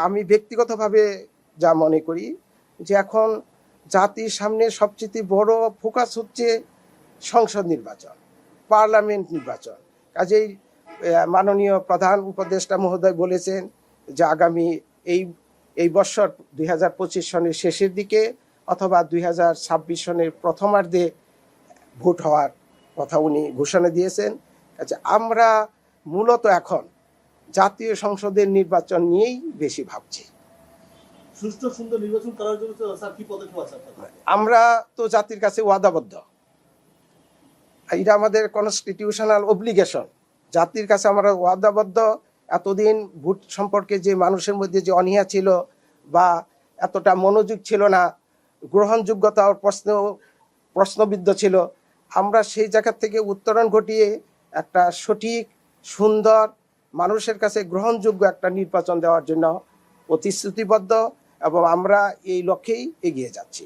আমি ব্যক্তিগতভাবে যা মনে করি যে এখন জাতির সামনে সবচেয়ে বড় ফোকাস হচ্ছে সংসদ নির্বাচন, পার্লামেন্ট নির্বাচন। কাজেই মাননীয় প্রধান উপদেষ্টা মহোদয় বলেছেন যে আগামী এই বছর 2025 সনের শেষের দিকে অথবা 2026 সনের প্রথমার্ধে ভোট হওয়ার কথা উনি ঘোষণা দিয়েছেন। আচ্ছা, আমরা মূলত এখন জাতীয় সংসদের নির্বাচন নিয়েই বেশি ভাবছি। সুষ্ঠু সুন্দর নির্বাচন করার জন্য স্যার কি পদক্ষেপ আছে আপনাদের? আমরা তো জাতির কাছে ওয়াদাবদ্ধ, এটা আমাদের কনস্টিটিউশনাল অব্লিগেশন। জাতির কাছে আমরা ওয়াদাবদ্ধ। এতদিন ভোট সম্পর্কে যে মানুষের মধ্যে যে অনীহা ছিল বা এতটা মনোযোগ ছিল না, গ্রহণযোগ্যতা প্রশ্নবিদ্ধ ছিল, আমরা সেই জায়গা থেকে উত্তরণ ঘটিয়ে একটা সঠিক, সুন্দর, মানুষের কাছে গ্রহণযোগ্য একটা নির্বাচন দেওয়ার জন্য প্রতিশ্রুতিবদ্ধ এবং আমরা এই লক্ষ্যেই এগিয়ে যাচ্ছি।